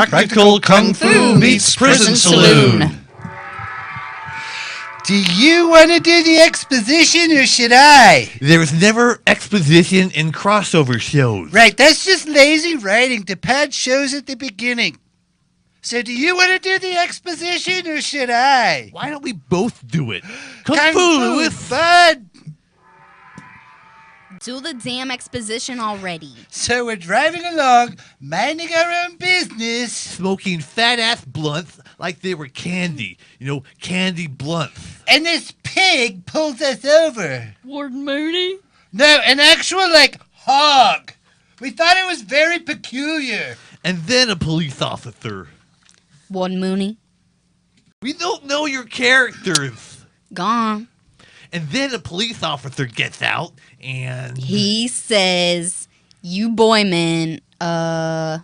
Practical Kung Fu meets Prison Saloon. Do you want to do the exposition or should I? There was never exposition in crossover shows. Right, that's just lazy writing to pad shows at the beginning. So do you want to do the exposition or should I? Why don't we both do it? Kung Fu, Fu, bud! Do the damn exposition already. So we're driving along, minding our own business. Smoking fat-ass blunts like they were candy. You know, candy blunts. And this pig pulls us over. Warden Mooney? No, an actual, hog. We thought it was very peculiar. And then a police officer. Warden Mooney? We don't know your characters. Gone. And then a police officer gets out and... He says, you boymen were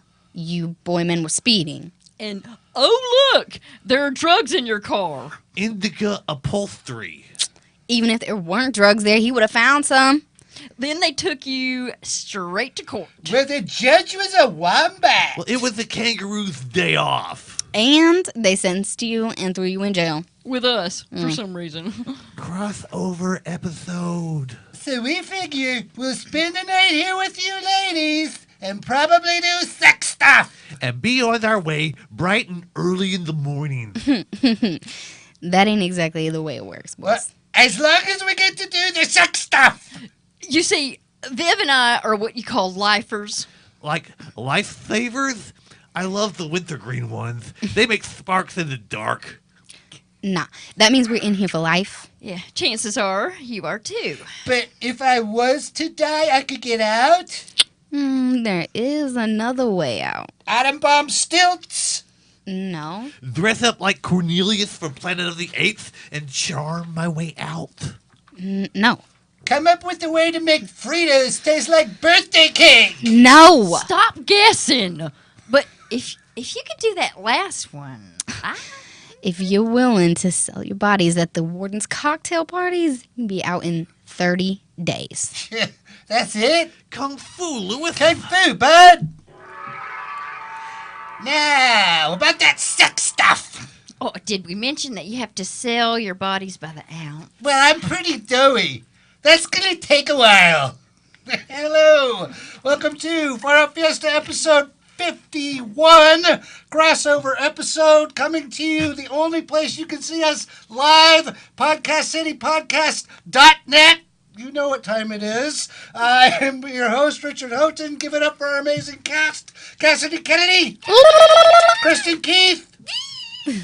speeding. And, oh look, there are drugs in your car. Indica upholstery. Even if there weren't drugs there, he would have found some. Then they took you straight to court. Where the judge was a wombat. Well, it was the kangaroo's day off. And they sentenced you and threw you in jail. With us, for some reason. Crossover episode. So we figure we'll spend the night here with you ladies and probably do sex stuff. And be on our way bright and early in the morning. That ain't exactly the way it works, boys. Well, as long as we get to do the sex stuff. You see, Viv and I are what you call lifers. Like lifesavers? I love the wintergreen ones. They make sparks in the dark. Nah, that means we're in here for life. Yeah, chances are you are too. But if I was to die, I could get out? There is another way out. Atom bomb stilts? No. Dress up like Cornelius from Planet of the Apes and charm my way out. No. Come up with a way to make Fritos taste like birthday cake. No. Stop guessing. But if you could do that last one, If you're willing to sell your bodies at the warden's cocktail parties, you can be out in 30 days. That's it? Kung Fu, Lewis. Kung Fu, bud. Now, about that sex stuff. oh, did we mention that you have to sell your bodies by the ounce? Well, I'm pretty doughy. That's gonna take a while. Hello. Welcome to Fiesta episode 51, crossover episode, coming to you the only place you can see us live, podcastcitypodcast.net. You know what time it is. I am your host, Richard Houghton. Give it up for our amazing cast. Cassidy Kennedy, Kristin Keith,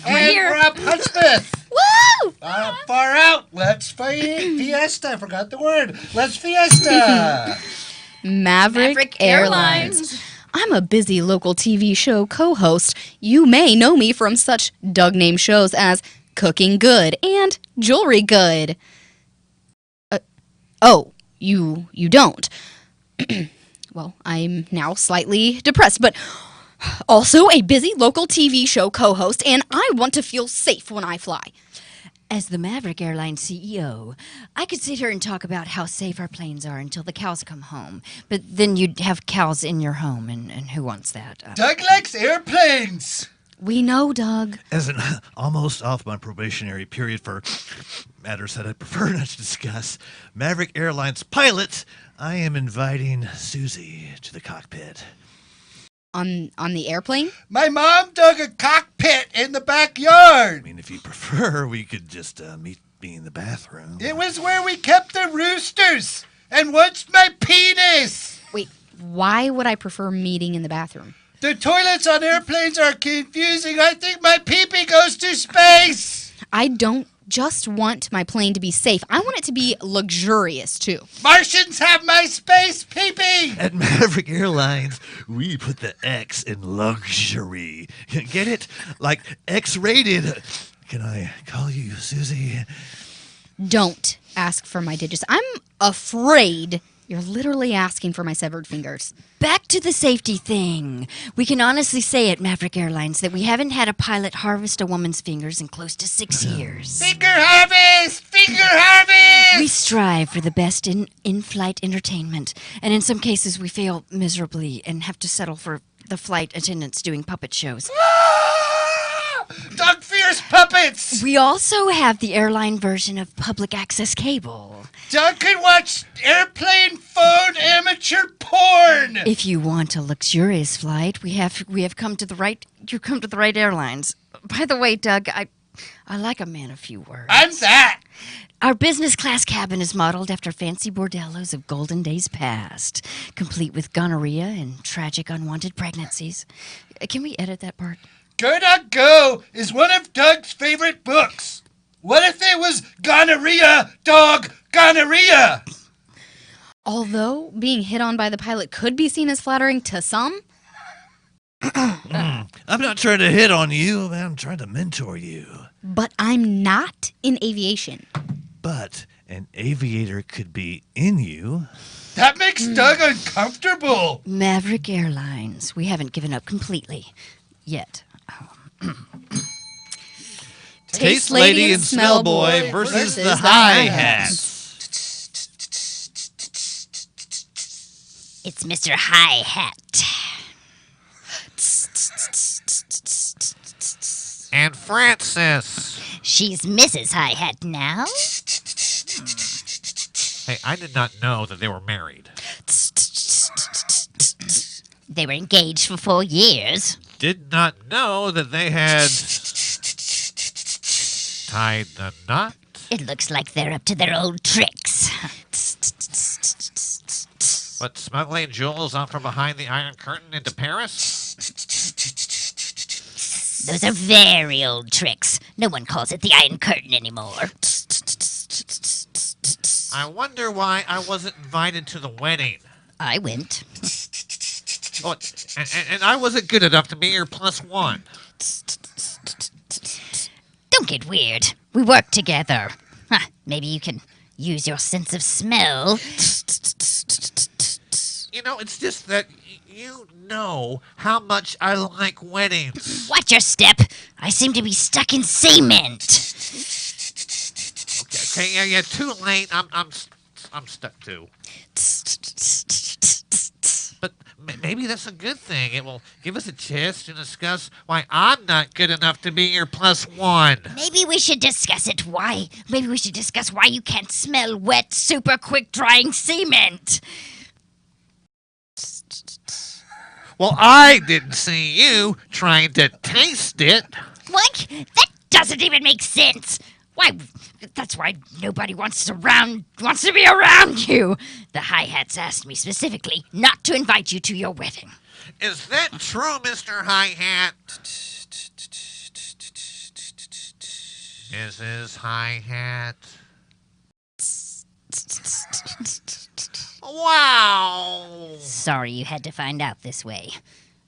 and Robb Hudspeth. Woo! Far out. Let's Fiesta. I forgot the word. Let's Fiesta. Maverick Airlines. I'm a busy local TV show co-host. You may know me from such dog-named shows as Cooking Good and Jewelry Good. You don't. Well, I'm now slightly depressed, but also a busy local TV show co-host, and I want to feel safe when I fly. As the Maverick Airlines CEO, I could sit here and talk about how safe our planes are until the cows come home. But then you'd have cows in your home, and who wants that? Doug likes airplanes. We know, Doug. As an almost off my probationary period for matters that I prefer not to discuss, Maverick Airlines pilot, I am inviting Susie to the cockpit. On the airplane? My mom dug a cockpit in the backyard. I mean, if you prefer, we could just meet me in the bathroom. It was where we kept the roosters. And what's my penis? Wait, why would I prefer meeting in the bathroom? The toilets on airplanes are confusing. I think my pee-pee goes to space. I don't just want my plane to be safe. I want it to be luxurious, too. Martians have my space, pee-pee! At Maverick Airlines, we put the X in luxury. Get it? Like X-rated. Can I call you Susie? Don't ask for my digits. I'm afraid you're literally asking for my severed fingers. Back to the safety thing. We can honestly say at Maverick Airlines that we haven't had a pilot harvest a woman's fingers in close to 6 years. Finger harvest! Finger harvest! We strive for the best in-flight entertainment, and in some cases we fail miserably and have to settle for the flight attendants doing puppet shows. Doug Fierce puppets! We also have the airline version of public access cable. Doug can watch airplane phone amateur porn! If you want a luxurious flight, we have come to the right. You come to the right airlines. By the way, Doug, I like a man of few words. I'm that! Our business class cabin is modeled after fancy bordellos of golden days past, complete with gonorrhea and tragic unwanted pregnancies. Can we edit that part? Go Doug Go is one of Doug's favorite books. What if it was gonorrhea, dog, gonorrhea? Although being hit on by the pilot could be seen as flattering to some. I'm not trying to hit on you. I'm trying to mentor you. But I'm not in aviation. But an aviator could be in you. That makes Doug uncomfortable. Maverick Airlines. We haven't given up completely. Yet. Taste Lady and Smell Boy versus the Hi-Hat. It's Mr. Hi-Hat. And Francis. She's Mrs. Hi-Hat now. Hey, I did not know that they were married. They were engaged for 4 years. Did not know that they had tied the knot. It looks like they're up to their old tricks. What, smuggling jewels out from behind the Iron Curtain into Paris? Those are very old tricks. No one calls it the Iron Curtain anymore. I wonder why I wasn't invited to the wedding. I went. Oh, and I wasn't good enough to be your +1. Don't get weird. We work together. Huh, maybe you can use your sense of smell. You know, it's just that you know how much I like weddings. Watch your step. I seem to be stuck in cement. Okay, yeah, too late. I'm stuck too. But maybe that's a good thing. It will give us a chance to discuss why I'm not good enough to be your +1. Maybe we should discuss it. Why? Maybe we should discuss why you can't smell wet, super quick drying cement. Well, I didn't see you trying to taste it. What? That doesn't even make sense. Why? That's why nobody wants to be around you. The Hi-Hats asked me specifically not to invite you to your wedding. Is that true, Mr. Hi-Hat? Mrs. Hi-Hat? Wow! Sorry you had to find out this way.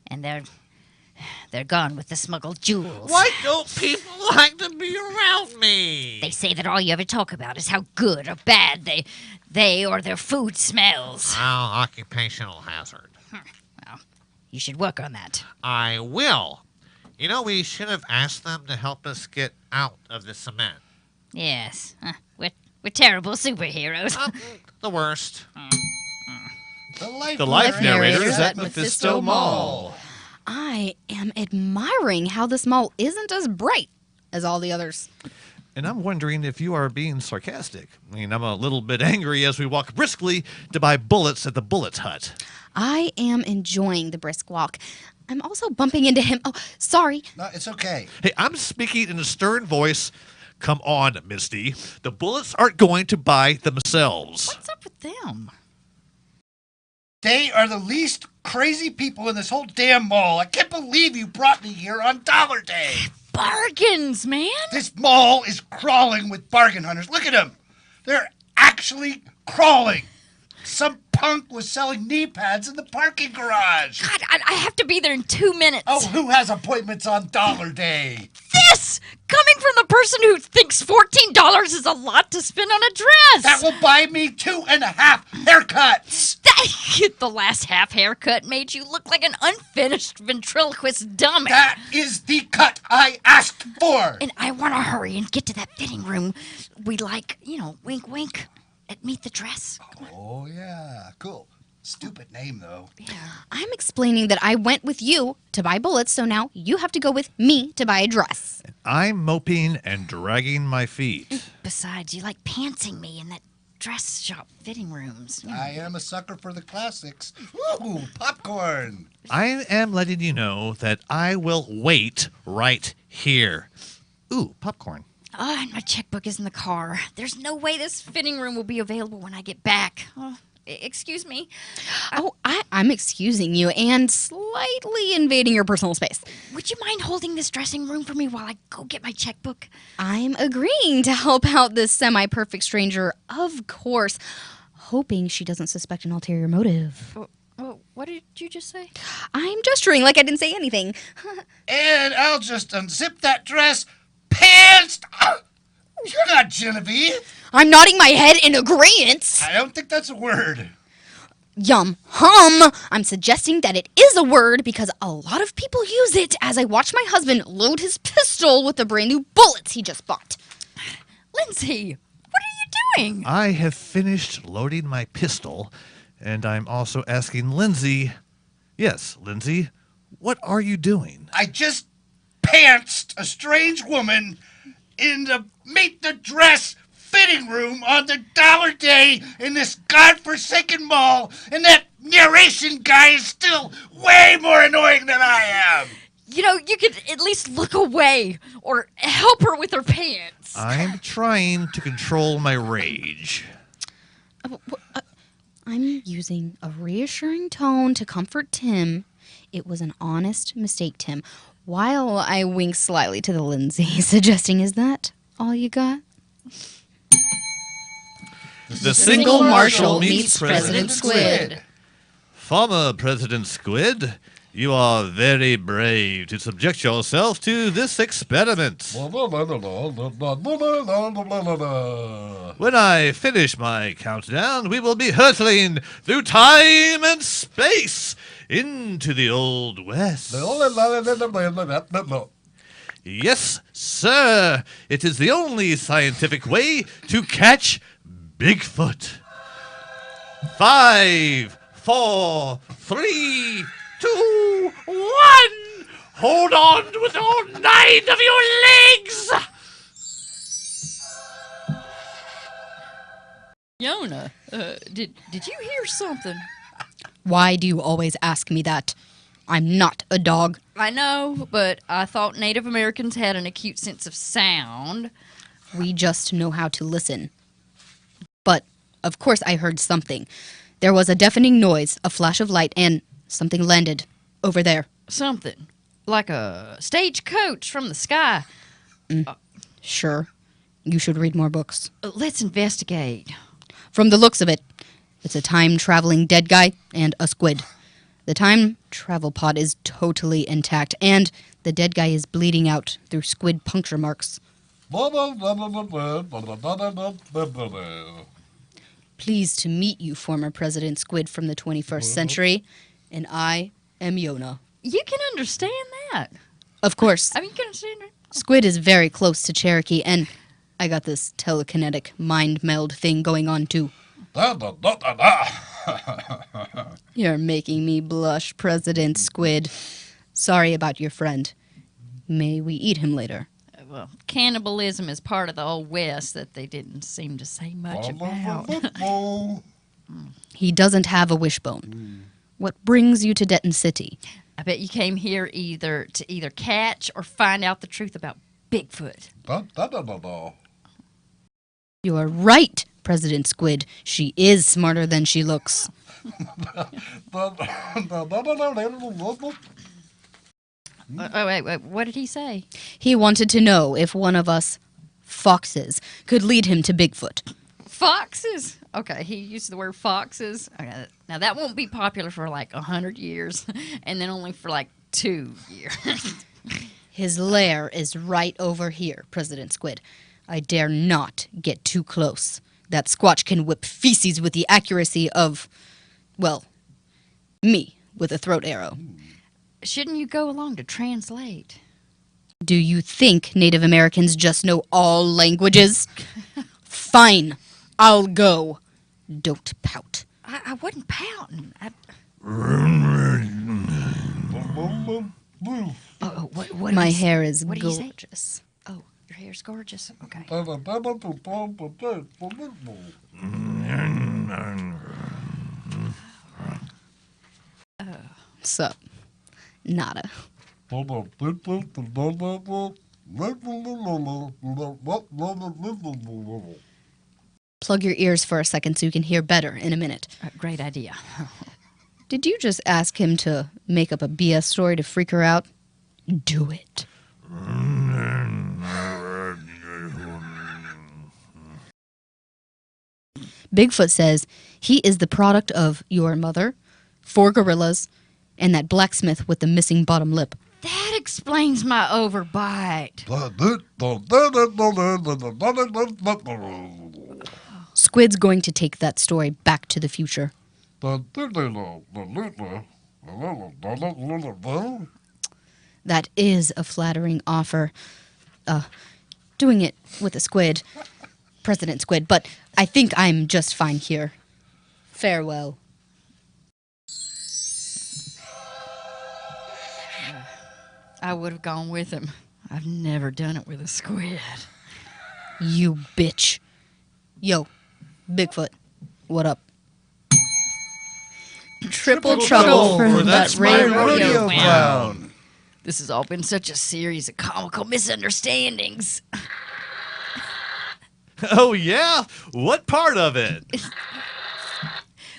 And they're gone with the smuggled jewels. Why don't people like to be around me? They say that all you ever talk about is how good or bad they or their food smells. Well, occupational hazard. Well, you should work on that. I will. You know, we should have asked them to help us get out of the cement. Yes. We're terrible superheroes. The worst. The life narrators at Mephisto Mall. I am admiring how this mall isn't as bright as all the others. And I'm wondering if you are being sarcastic. I mean, I'm a little bit angry as we walk briskly to buy bullets at the Bullet Hut. I am enjoying the brisk walk. I'm also bumping into him. Oh, sorry. No, it's okay. Hey, I'm speaking in a stern voice. Come on, Misty. The bullets aren't going to buy themselves. What's up with them? They are the least crazy people in this whole damn mall. I can't believe you brought me here on Dollar Day. Bargains, man. This mall is crawling with bargain hunters. Look at them. They're actually crawling. Some punk was selling knee pads in the parking garage. God, I have to be there in 2 minutes. Oh, who has appointments on Dollar Day? This! Coming from the person who thinks $14 is a lot to spend on a dress. That will buy me 2.5 haircuts. The last half haircut made you look like an unfinished ventriloquist dummy. That is the cut I asked for. And I want to hurry and get to that fitting room. We like, wink, wink, at Meet the Dress. Oh, yeah. Cool. Stupid name, though. Yeah. I'm explaining that I went with you to buy bullets, so now you have to go with me to buy a dress. I'm moping and dragging my feet. Besides, you like pantsing me in that dress shop fitting rooms. I am a sucker for the classics. Ooh, popcorn. I am letting you know that I will wait right here. Ooh, popcorn. Oh, and my checkbook is in the car. There's no way this fitting room will be available when I get back. Oh, excuse me. I'm excusing you and slightly invading your personal space. Would you mind holding this dressing room for me while I go get my checkbook? I'm agreeing to help out this semi-perfect stranger, of course, hoping she doesn't suspect an ulterior motive. Oh, what did you just say? I'm gesturing like I didn't say anything. And I'll just unzip that dress. Pants! You're not Genevieve. I'm nodding my head in agreement. I don't think that's a word. Yum hum. I'm suggesting that it is a word because a lot of people use it as I watch my husband load his pistol with the brand new bullets he just bought. Lindsay, what are you doing? I have finished loading my pistol, and I'm also asking Lindsay, yes, Lindsay, what are you doing? I just pantsed a strange woman in the Meet the Dress fitting room on the Dollar Day in this godforsaken mall, and that narration guy is still way more annoying than I am. You could at least look away or help her with her pants. I'm trying to control my rage. I'm using a reassuring tone to comfort Tim. It was an honest mistake, Tim. While I wink slightly to the Lindsay, suggesting, is that all you got? The Single Marshal meets President Squid. Former President Squid, you are very brave to subject yourself to this experiment. When I finish my countdown, we will be hurtling through time and space into the Old West. Yes, sir. It is the only scientific way to catch Bigfoot. 5, 4, 3, 2, 1. Hold on with all 9 of your legs. Yona, did you hear something? Why do you always ask me that? I'm not a dog. I know, but I thought Native Americans had an acute sense of sound. We just know how to listen. But, of course, I heard something. There was a deafening noise, a flash of light, and something landed over there. Something. Like a stagecoach from the sky. Sure. You should read more books. Let's investigate. From the looks of it, it's a time-traveling dead guy and a squid. The time travel pod is totally intact, and the dead guy is bleeding out through squid puncture marks. Pleased to meet you, former President Squid from the 21st century, and I am Yona. You can understand that. Of course. I mean, you can understand it. Squid is very close to Cherokee, and I got this telekinetic mind meld thing going on, too. You're making me blush, President Squid. Sorry about your friend. May we eat him later? Well, cannibalism is part of the Old West that they didn't seem to say much about. He doesn't have a wishbone. What brings you to Denton City? I bet you came here to either catch or find out the truth about Bigfoot. You are right, President Squid. She is smarter than she looks. Wait, what did he say? He wanted to know if one of us foxes could lead him to Bigfoot. Foxes? Okay, he used the word foxes. Okay, now, that won't be popular for like 100 years, and then only for like 2 years. His lair is right over here, President Squid. I dare not get too close. That Squatch can whip feces with the accuracy of, well, me with a throat arrow. Shouldn't you go along to translate? Do you think Native Americans just know all languages? Fine, I'll go. Don't pout. I wasn't pouting. What My hair is what did he say? gorgeous. Oh, your hair's gorgeous. Okay. Sup? Nada. Plug your ears for a second so you can hear better in a minute. Great idea. Did you just ask him to make up a BS story to freak her out? Do it. Bigfoot says he is the product of your mother, 4 gorillas, and that blacksmith with the missing bottom lip. That explains my overbite. Squid's going to take that story back to the future. That is a flattering offer. Doing it with a squid, President Squid, but I think I'm just fine here. Farewell. I would have gone with him. I've never done it with a squid. You bitch. Yo, Bigfoot, what up? Triple trouble for that rare rodeo clown. This has all been such a series of comical misunderstandings. Oh, yeah? What part of it?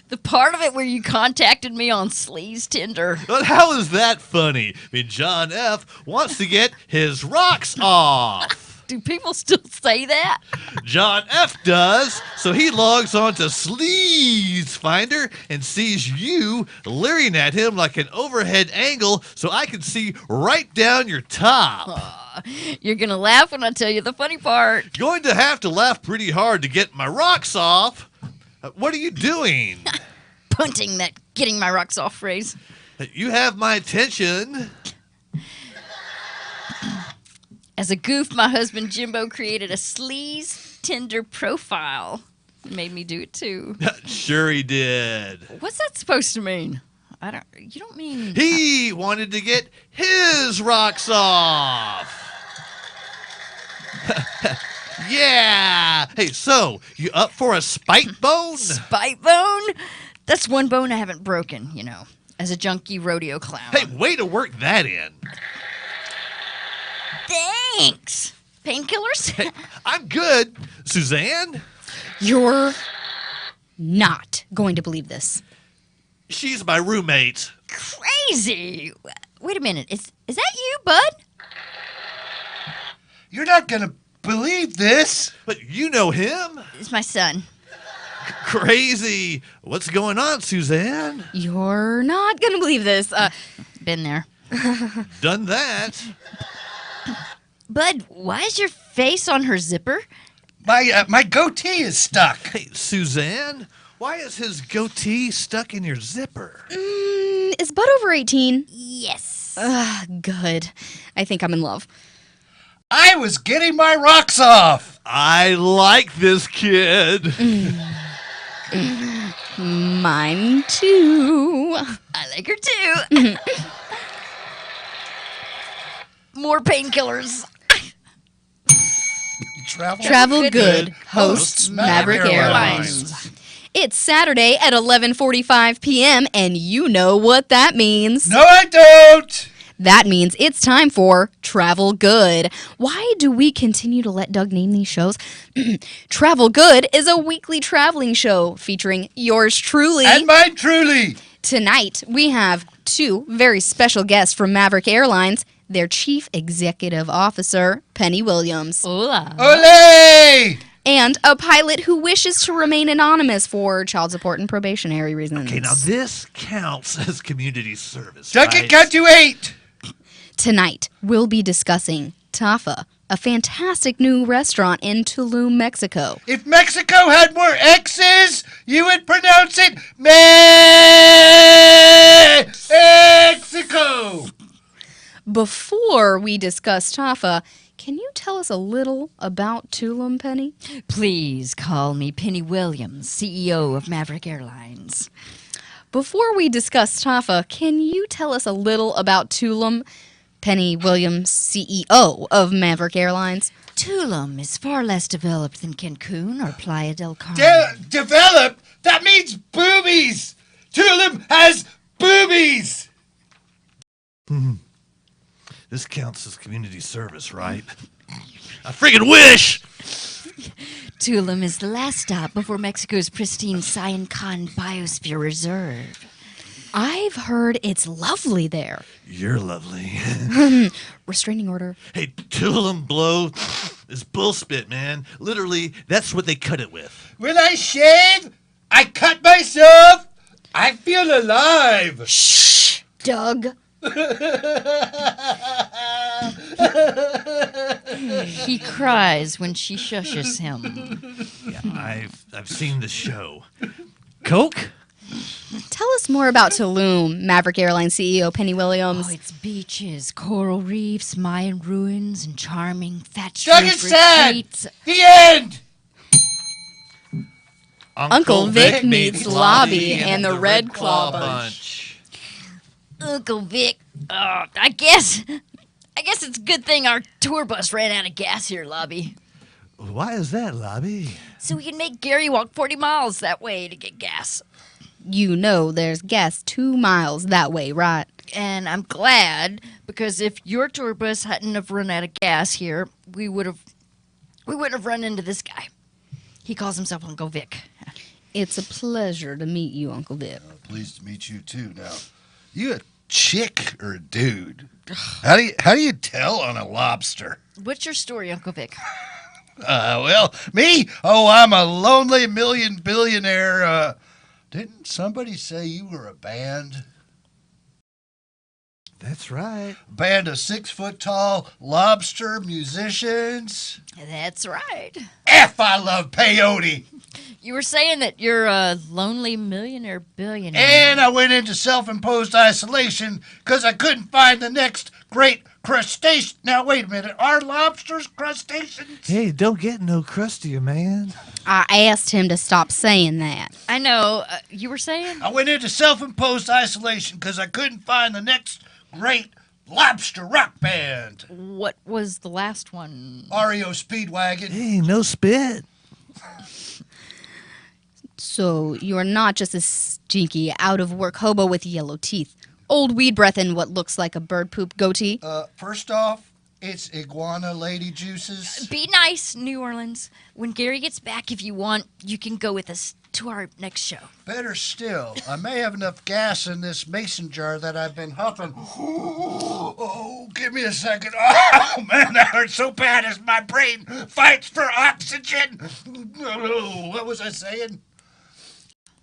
The part of it where you contacted me on Sleaze Tinder. But how is that funny? I mean, John F. wants to get his rocks off. Do people still say that? John F. does, so he logs on to Sleaze Finder and sees you leering at him like an overhead angle so I can see right down your top. You're going to laugh when I tell you the funny part. Going to have to laugh pretty hard to get my rocks off. What are you doing? Punting that getting my rocks off phrase. You have my attention. As a goof, my husband Jimbo created a Sleaze Tinder profile. He made me do it too. Sure he did. What's that supposed to mean? You don't mean... He wanted to get his rocks off. Yeah. Hey, so, you up for a spite bone? Spite bone? That's one bone I haven't broken, you know, as a junkie rodeo clown. Hey, way to work that in. Thanks. Painkillers? Hey, I'm good. Suzanne? You're not going to believe this. She's my roommate. Crazy. Wait a minute. Is that you, bud? You're not going to believe this. But you know him? It's my son. Crazy. What's going on, Suzanne? You're not going to believe this. Been there. Done that. Bud, why is your face on her zipper? My goatee is stuck. Hey, Suzanne, why is his goatee stuck in your zipper? Is Bud over 18? Yes. Good. I think I'm in love. I was getting my rocks off. I like this kid. Mine too. I like her too. More painkillers. Travel good. Hosts Maverick Airlines. It's Saturday at 11:45 p.m. and you know what that means. No, I don't. That means it's time for Travel Good. Why do we continue to let Doug name these shows? Travel Good is a weekly traveling show featuring yours truly. And mine truly. Tonight, we have two very special guests from Maverick Airlines, their Chief Executive Officer, Penny Williams. Hola. Olé! And a pilot who wishes to remain anonymous for child support and probationary reasons. Okay, now this counts as community service. Duck right? it, count to 8. Tonight, we'll be discussing Tafa, a fantastic new restaurant in Tulum, Mexico. If Mexico had more X's, you would pronounce it Mexico. Before we discuss Tafa, can you tell us a little about Tulum, Penny? Please call me Penny Williams, CEO of Maverick Airlines. Before we discuss Tafa, can you tell us a little about Tulum? Penny Williams, CEO of Maverick Airlines. Tulum is far less developed than Cancun or Playa del Carmen. Developed? That means boobies. Tulum has boobies. This counts as community service, right? I friggin' wish! Tulum is the last stop before Mexico's pristine Sayan-Kan Biosphere Reserve. I've heard it's lovely there. You're lovely. Restraining order. Hey, Tulum blow is bullspit, man. Literally, that's what they cut it with. When I shave, I cut myself. I feel alive. Shh, Doug. He cries when she shushes him. Yeah, I've seen the show. Coke? Tell us more about Tulum, Maverick Airlines CEO Penny Williams. Oh, it's beaches, coral reefs, Mayan ruins, and charming thatched Doug roof is sad. retreats. The end. Uncle Vic meets Lobby and the Red Claw Bunch. Uncle Vic, I guess it's a good thing our tour bus ran out of gas here, Lobby. Why is that, Lobby? So we can make Gary walk 40 miles that way to get gas. You know there's gas 2 miles that way, right? And I'm glad, because if your tour bus hadn't have run out of gas here, we wouldn't have run into this guy. He calls himself Uncle Vic. It's a pleasure to meet you, Uncle Vic. Pleased to meet you too. Now, you a chick or a dude? How do you tell on a lobster? What's your story, Uncle Vic? Well, me? Oh, I'm a lonely billionaire. Didn't somebody say you were a band? That's right. A band of 6-foot-tall lobster musicians? That's right. I love peyote. You were saying that you're a lonely billionaire. And I went into self-imposed isolation because I couldn't find the next great crustacean. Now, wait a minute. Are lobsters crustaceans? Hey, don't get no crustier, man. I asked him to stop saying that. I know. You were saying? I went into self-imposed isolation because I couldn't find the next great lobster rock band. What was the last one? REO Speedwagon. Hey, no spit. So you're not just a stinky, out-of-work hobo with yellow teeth, old weed breath, and what looks like a bird poop goatee? First off, it's iguana lady juices. Be nice, New Orleans. When Gary gets back, if you want, you can go with us to our next show. Better still, I may have enough gas in this mason jar that I've been huffing. Oh, give me a second. Oh, man, that hurts so bad as my brain fights for oxygen. What was I saying?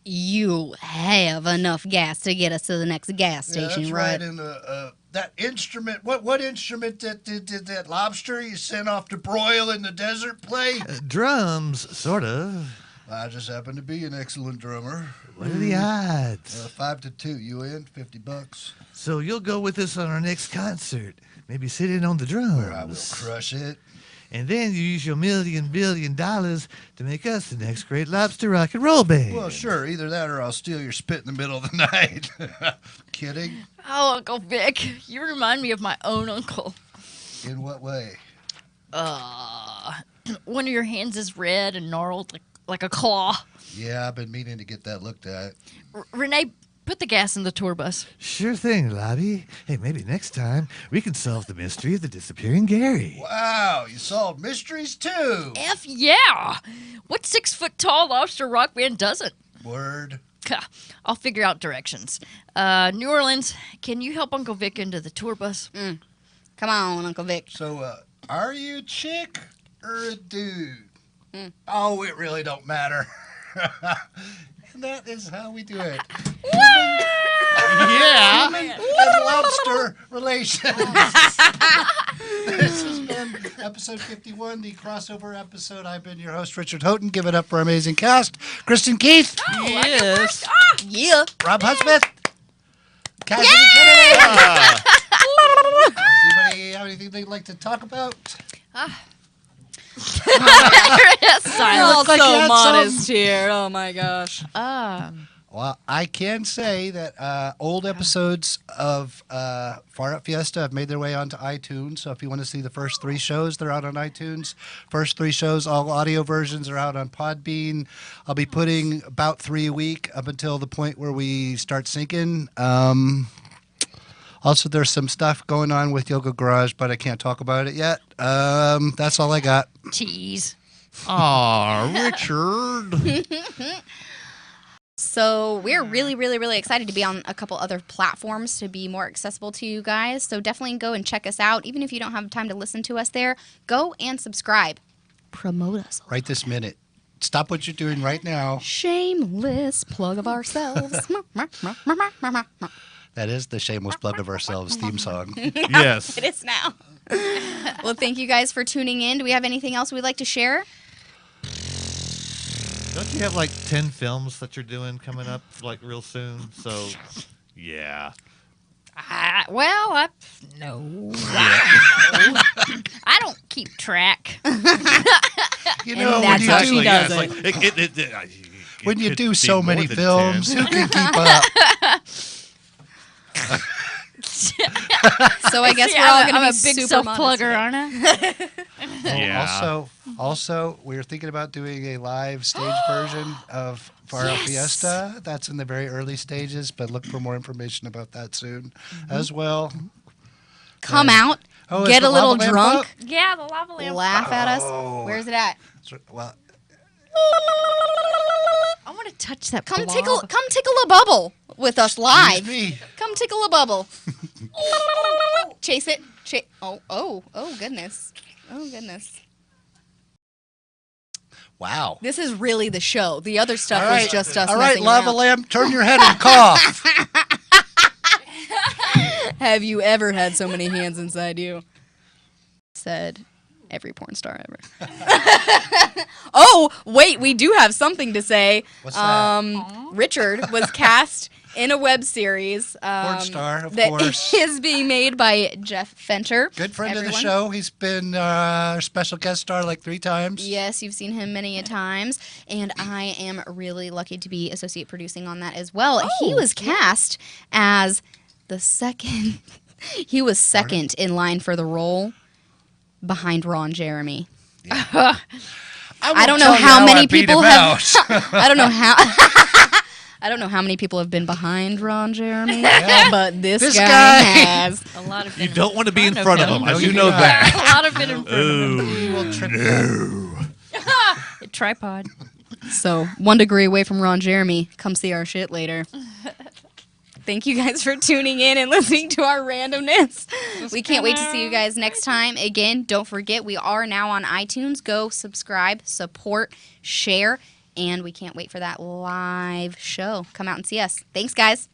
You have enough gas to get us to the next gas station, that's right? And that instrument, what instrument did that lobster you sent off to broil in the desert play? Drums, sort of. I just happen to be an excellent drummer. What are the odds? 5-2. You in? $50. So you'll go with us on our next concert. Maybe sit in on the drums. Where I will crush it. And then you use your $1 billion to make us the next great lobster rock and roll band. Well, sure. Either that or I'll steal your spit in the middle of the night. Kidding? Oh, Uncle Vic, you remind me of my own uncle. In what way? One of your hands is red and gnarled like a claw. Yeah, I've been meaning to get that looked at. Renee, Put the gas in the tour bus. Sure thing, Lobby. Hey, maybe next time we can solve the mystery of the disappearing Gary. Wow, you solved mysteries too. F yeah! What 6-foot-tall lobster rock band doesn't? Word. I'll figure out directions. New Orleans, can you help Uncle Vic into the tour bus? Come on, Uncle Vic. So, are you a chick or a dude? Oh, it really don't matter. And that is how we do it. Yeah. Human and lobster relations. This has been episode 51, the crossover episode. I've been your host, Richard Houghton. Give it up for our amazing cast. Kristin Keith. Yes. Yeah. Robb Hudspeth. Cassidy Kennedy. Does anybody have anything they'd like to talk about? You're all like you so had modest here. Oh my gosh. Well, I can say that old episodes of Far Out Fiesta have made their way onto iTunes. So if you want to see the first 3 shows, they're out on iTunes. First 3 shows, all audio versions, are out on Podbean. I'll be putting about 3 a week up until the point where we start syncing. Also, there's some stuff going on with Yoga Garage, but I can't talk about it yet. That's all I got. Tease. Aw, Richard. So we're really, really, really excited to be on a couple other platforms to be more accessible to you guys. So definitely go and check us out. Even if you don't have time to listen to us there, go and subscribe. Promote us. Right this minute. Stop what you're doing right now. Shameless plug of ourselves. That is the shameless plug of ourselves theme song. Yes. It is now. Well, thank you guys for tuning in. Do we have anything else we'd like to share? Don't you have like 10 films that you're doing coming up like real soon? So, yeah. No. I don't keep track. You know, that's when how you she do, does when you could do be so more many than films, 10. who can keep up? So I guess See, we're all I'm going to a be big super self-plugger, modest. aren't I? Yeah. Also, we're thinking about doing a live stage version of Far Out Fiesta. That's in the very early stages, but look for more information about that soon as well. Come out, Oh, is get the a little lava lamp drunk, up? Yeah, the lava lamp. laugh at us. Oh. Where's it at? Well, I want to touch that. Come blob. tickle a bubble with us live. excuse me. Come tickle a bubble. Chase it. Oh goodness. Oh goodness. Wow. This is really the show. The other stuff All was right. just us All right, messing lava around. lamp, turn your head and cough. Have you ever had so many hands inside you? Said every porn star ever. Oh, wait, we do have something to say. What's that? Richard was cast in a web series Porn star, of that course. is being made by Jeff Fenter. Good friend of the Everyone. show. He's been special guest star like 3 times. Yes, you've seen him many a times, and I am really lucky to be associate producing on that as well. He was cast as the second. He was second in line for the role behind Ron Jeremy. I don't know how many people have. I don't know how. I don't know how many people have been behind Ron Jeremy, but this guy has. A lot of You don't want to be in I front of know. him. No, I you do know do that. A lot of it in front of him. You will trip them. A tripod. So 1 degree away from Ron Jeremy. Come see our shit later. Thank you guys for tuning in and listening to our randomness. We can't wait to see you guys next time. Again, don't forget, we are now on iTunes. Go subscribe, support, share, and we can't wait for that live show. Come out and see us. Thanks, guys.